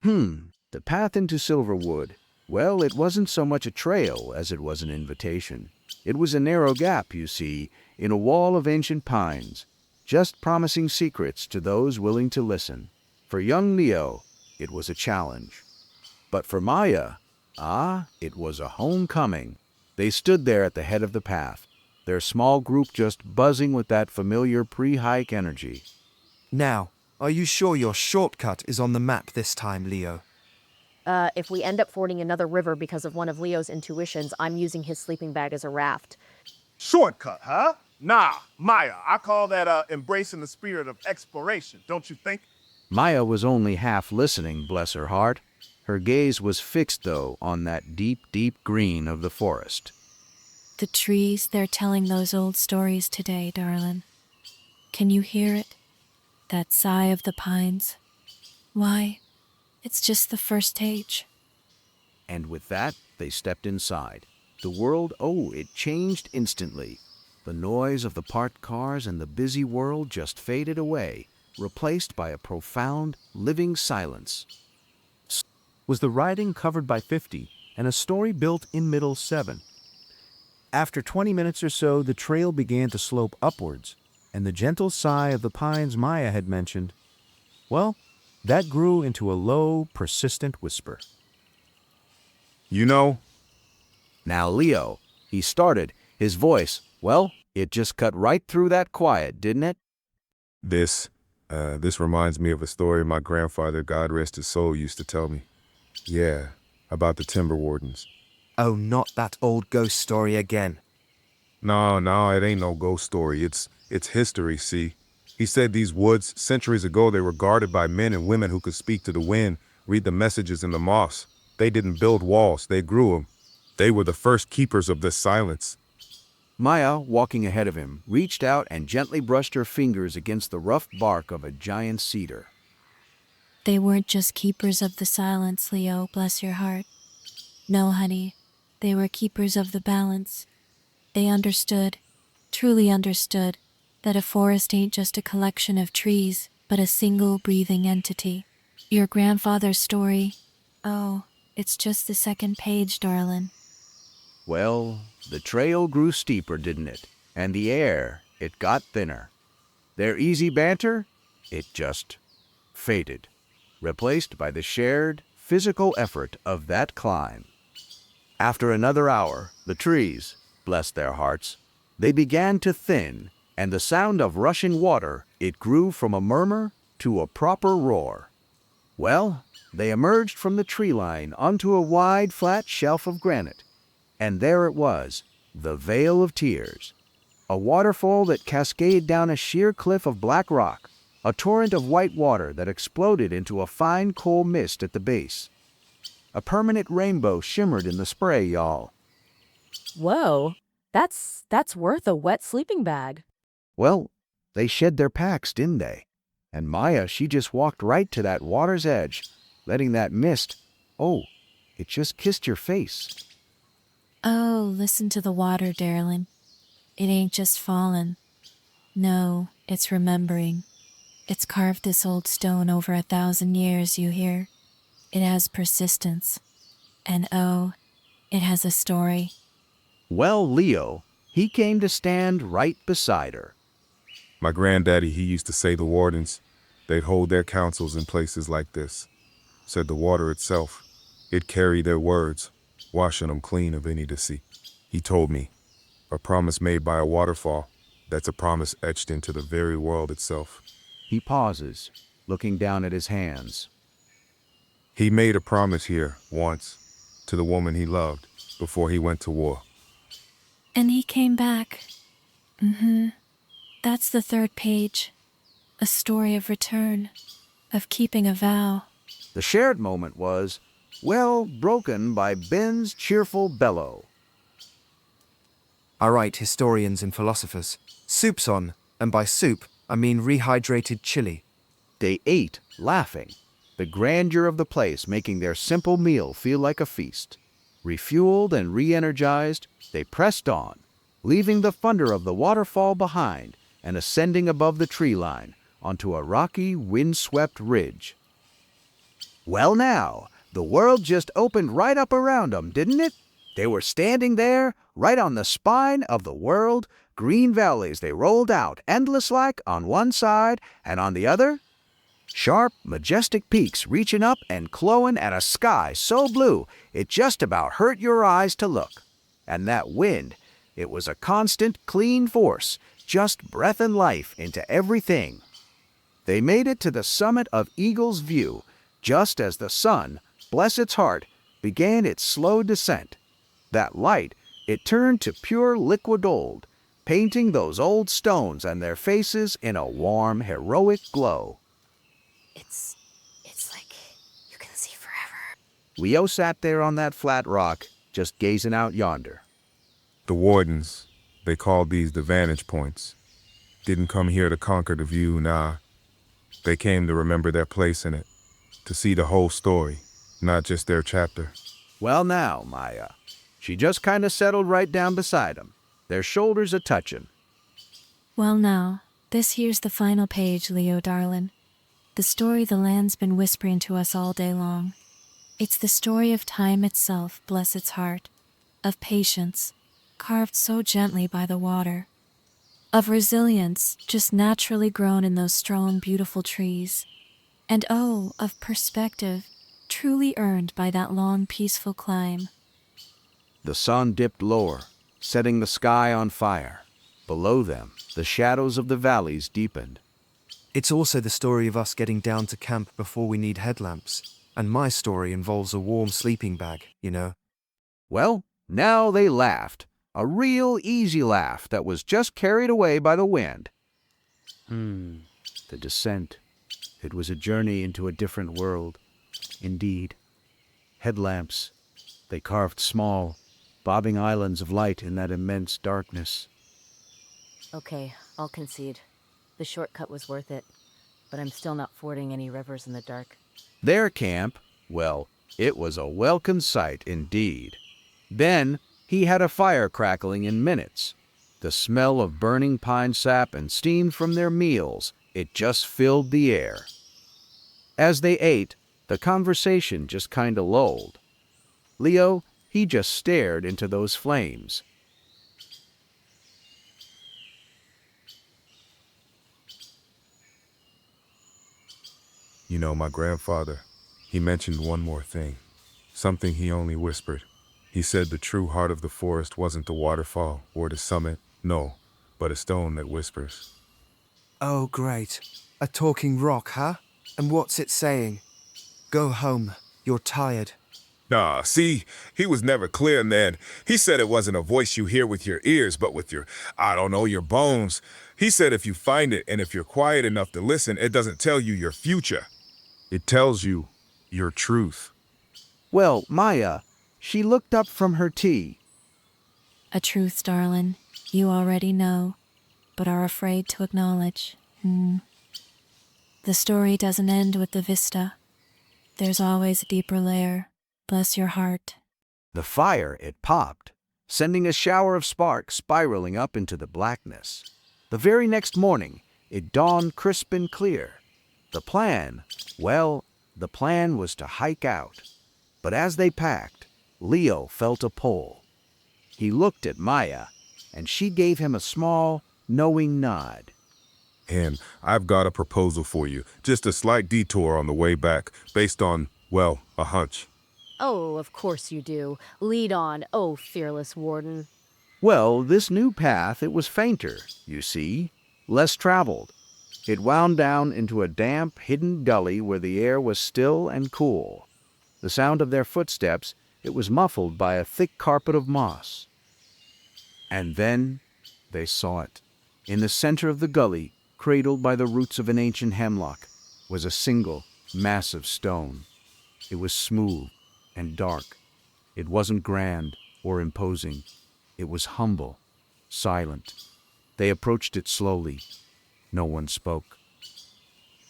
The path into Silverwood. Well, it wasn't so much a trail as it was an invitation. It was a narrow gap, you see, in a wall of ancient pines, just promising secrets to those willing to listen. For young Leo, it was a challenge. But for Maya, it was a homecoming. They stood there at the head of the path, their small group just buzzing with that familiar pre-hike energy. Now, are you sure your shortcut is on the map this time, Leo? If we end up fording another river because of one of Leo's intuitions, I'm using his sleeping bag as a raft. Shortcut, huh? Nah, Maya, I call that embracing the spirit of exploration, don't you think? Maya was only half listening, bless her heart. Her gaze was fixed, though, on that deep, deep green of the forest. The trees, they're telling those old stories today, darling. Can you hear it? That sigh of the pines? Why, it's just the first stage. And with that, they stepped inside. The world, it changed instantly. The noise of the parked cars and the busy world just faded away, replaced by a profound, living silence. Was the riding covered by 50 and a story built in middle 7. After 20 minutes or so, the trail began to slope upwards, and the gentle sigh of the pines Maya had mentioned, well, that grew into a low, persistent whisper. You know, Now Leo, he started, his voice, it just cut right through that quiet, didn't it? This reminds me of a story my grandfather, God rest his soul, used to tell me. Yeah, about the Timber Wardens. Oh, not that old ghost story again. No, it ain't no ghost story. It's history, see? He said these woods, centuries ago, they were guarded by men and women who could speak to the wind, read the messages in the moss. They didn't build walls, they grew them. They were the first keepers of this silence. Maya, walking ahead of him, reached out and gently brushed her fingers against the rough bark of a giant cedar. They weren't just keepers of the silence, Leo, bless your heart. No, honey, they were keepers of the balance. They understood, truly understood, that a forest ain't just a collection of trees, but a single breathing entity. Your grandfather's story, it's just the second page, darling. Well, the trail grew steeper, didn't it? And the air, it got thinner. Their easy banter, it just faded, replaced by the shared, physical effort of that climb. After another hour, the trees, bless their hearts, they began to thin, and the sound of rushing water, it grew from a murmur to a proper roar. Well, they emerged from the tree line onto a wide, flat shelf of granite. And there it was, the Vale of Tears, a waterfall that cascaded down a sheer cliff of black rock, a torrent of white water that exploded into a fine coal mist at the base. A permanent rainbow shimmered in the spray, y'all. Whoa, that's worth a wet sleeping bag. Well, they shed their packs, didn't they? And Maya, she just walked right to that water's edge, letting that mist, it just kissed your face. Oh, listen to the water, darling. It ain't just fallen. No, it's remembering. It's carved this old stone over 1,000 years, you hear? It has persistence. And it has a story. Well, Leo, he came to stand right beside her. My granddaddy, he used to say the wardens, they'd hold their councils in places like this. Said the water itself, it carried their words, washing them clean of any deceit. He told me, a promise made by a waterfall, that's a promise etched into the very world itself. He pauses, looking down at his hands. He made a promise here, once, to the woman he loved, before he went to war. And he came back. That's the third page. A story of return, of keeping a vow. The shared moment was, broken by Ben's cheerful bellow. All right, historians and philosophers. Soup's on, and by soup, I mean rehydrated chili. They ate, laughing, the grandeur of the place making their simple meal feel like a feast. Refueled and re-energized, they pressed on, leaving the thunder of the waterfall behind and ascending above the tree line onto a rocky, wind-swept ridge. Well now, the world just opened right up around 'em, didn't it? They were standing there, right on the spine of the world. Green valleys they rolled out, endless like, on one side, and on the other, sharp, majestic peaks reaching up and clowing at a sky so blue it just about hurt your eyes to look. And that wind, it was a constant, clean force, just breathing life into everything. They made it to the summit of Eagle's View, just as the sun, bless its heart, began its slow descent. That light, it turned to pure liquid gold, painting those old stones and their faces in a warm, heroic glow. It's like you can see forever. Leo sat there on that flat rock, just gazing out yonder. The Wardens, they called these the vantage points, didn't come here to conquer the view, nah. They came to remember their place in it, to see the whole story, not just their chapter. Well now, Maya. She just kind of settled right down beside him, their shoulders a-touchin'. Well now, this here's the final page, Leo darlin'. The story the land's been whispering to us all day long. It's the story of time itself, bless its heart. Of patience, carved so gently by the water. Of resilience, just naturally grown in those strong, beautiful trees. And oh, of perspective, truly earned by that long, peaceful climb. The sun dipped lower, setting the sky on fire. Below them, the shadows of the valleys deepened. It's also the story of us getting down to camp before we need headlamps. And my story involves a warm sleeping bag, you know. Well, now they laughed. A real easy laugh that was just carried away by the wind. The descent. It was a journey into a different world. Indeed. Headlamps. They carved small, bobbing islands of light in that immense darkness. Okay, I'll concede. The shortcut was worth it, but I'm still not fording any rivers in the dark. Their camp, well, it was a welcome sight indeed. Then he had a fire crackling in minutes. The smell of burning pine sap and steam from their meals, it just filled the air. As they ate, the conversation just kinda lulled. Leo, he just stared into those flames. You know, my grandfather, he mentioned one more thing, something he only whispered. He said the true heart of the forest wasn't the waterfall or the summit, no, but a stone that whispers. Oh, great. A talking rock, huh? And what's it saying? Go home. You're tired. Nah, see, he was never clear, Ned. He said it wasn't a voice you hear with your ears, but with your, I don't know, your bones. He said if you find it and if you're quiet enough to listen, it doesn't tell you your future. It tells you your truth. Well, Maya, she looked up from her tea. A truth, darlin', you already know, but are afraid to acknowledge. The story doesn't end with the vista. There's always a deeper layer. Bless your heart. The fire, it popped, sending a shower of sparks spiraling up into the blackness. The very next morning, it dawned crisp and clear. The plan, well, the plan was to hike out. But as they packed, Leo felt a pull. He looked at Maya, and she gave him a small, knowing nod. And I've got a proposal for you. Just a slight detour on the way back, based on, well, a hunch. Oh, of course you do. Lead on, oh fearless warden. Well, this new path, it was fainter, you see, less traveled. It wound down into a damp, hidden gully where the air was still and cool. The sound of their footsteps, it was muffled by a thick carpet of moss. And then they saw it. In the center of the gully, cradled by the roots of an ancient hemlock, was a single, massive stone. It was smooth and dark. It wasn't grand or imposing. It was humble, silent. They approached it slowly. No one spoke.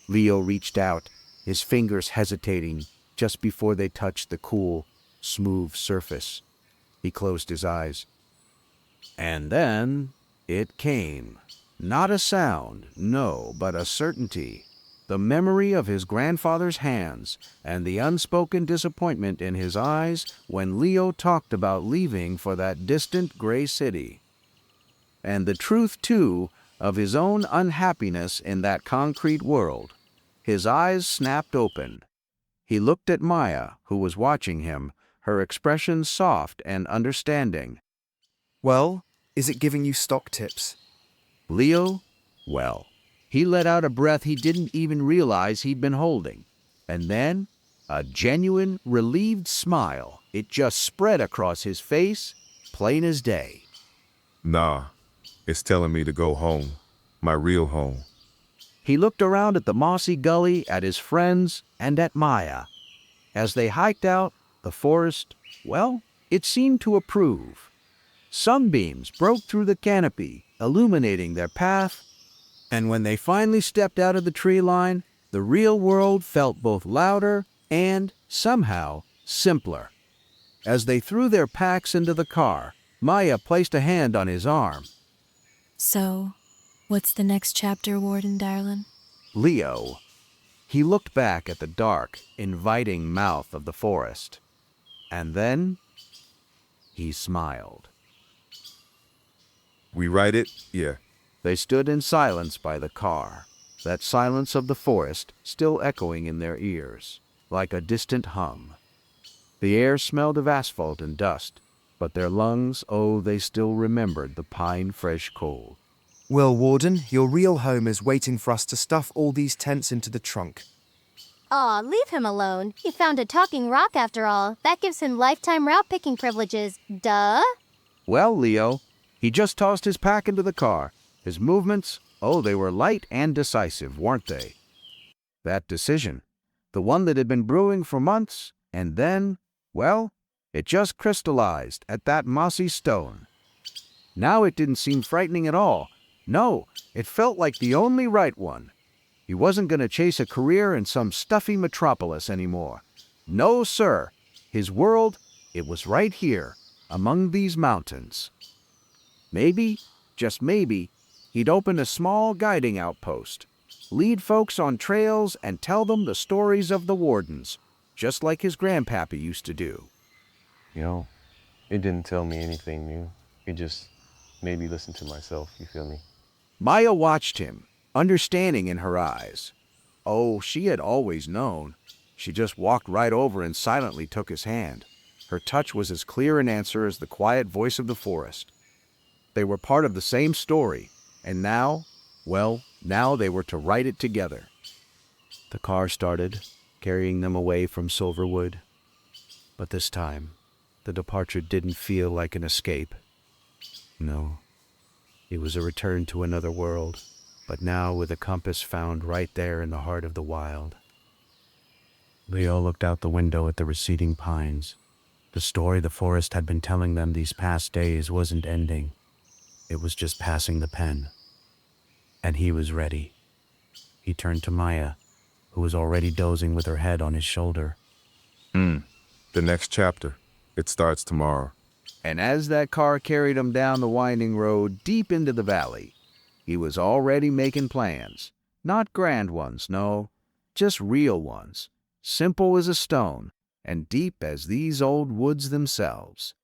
Leo reached out, his fingers hesitating just before they touched the cool, smooth surface. He closed his eyes. And then it came. Not a sound, no, but a certainty. the memory of his grandfather's hands, and the unspoken disappointment in his eyes when Leo talked about leaving for that distant gray city. And the truth, too, of his own unhappiness in that concrete world. His eyes snapped open. He looked at Maya, who was watching him, her expression soft and understanding. Well, is it giving you stock tips? Leo, well, he let out a breath he didn't even realize he'd been holding. And then, a genuine, relieved smile. It just spread across his face, plain as day. Nah, it's telling me to go home, my real home. He looked around at the mossy gully, at his friends, and at Maya. As they hiked out, the forest, well, it seemed to approve. Sunbeams broke through the canopy, illuminating their path, and when they finally stepped out of the tree line, the real world felt both louder and, somehow, simpler. As they threw their packs into the car, Maya placed a hand on his arm. So, what's the next chapter, Warden darlin'? Leo. He looked back at the dark, inviting mouth of the forest. And then, he smiled. We write it? Yeah. They stood in silence by the car, that silence of the forest still echoing in their ears, like a distant hum. The air smelled of asphalt and dust, but their lungs, oh, they still remembered the pine fresh cold. Well, Warden, your real home is waiting for us to stuff all these tents into the trunk. Aw, leave him alone. He found a talking rock after all. That gives him lifetime route picking privileges. Duh. Well, Leo, he just tossed his pack into the car. His movements, oh, they were light and decisive, weren't they? That decision, the one that had been brewing for months, and then, well, it just crystallized at that mossy stone. Now it didn't seem frightening at all. No, it felt like the only right one. He wasn't going to chase a career in some stuffy metropolis anymore. No, sir. His world, it was right here, among these mountains. Maybe, just maybe, he'd open a small guiding outpost, lead folks on trails and tell them the stories of the Wardens, just like his grandpappy used to do. You know, it didn't tell me anything new. It just made me listen to myself, you feel me? Maya watched him, understanding in her eyes. Oh, she had always known. She just walked right over and silently took his hand. Her touch was as clear an answer as the quiet voice of the forest. They were part of the same story, and now, well, now they were to write it together. The car started, carrying them away from Silverwood. But this time, the departure didn't feel like an escape. No, it was a return to another world, but now with a compass found right there in the heart of the wild. Leo looked out the window at the receding pines. The story the forest had been telling them these past days wasn't ending. It was just passing the pen. And he was ready. He turned to Maya, who was already dozing with her head on his shoulder. The next chapter. It starts tomorrow. And as that car carried him down the winding road deep into the valley, he was already making plans. Not grand ones, no, just real ones, simple as a stone, and deep as these old woods themselves.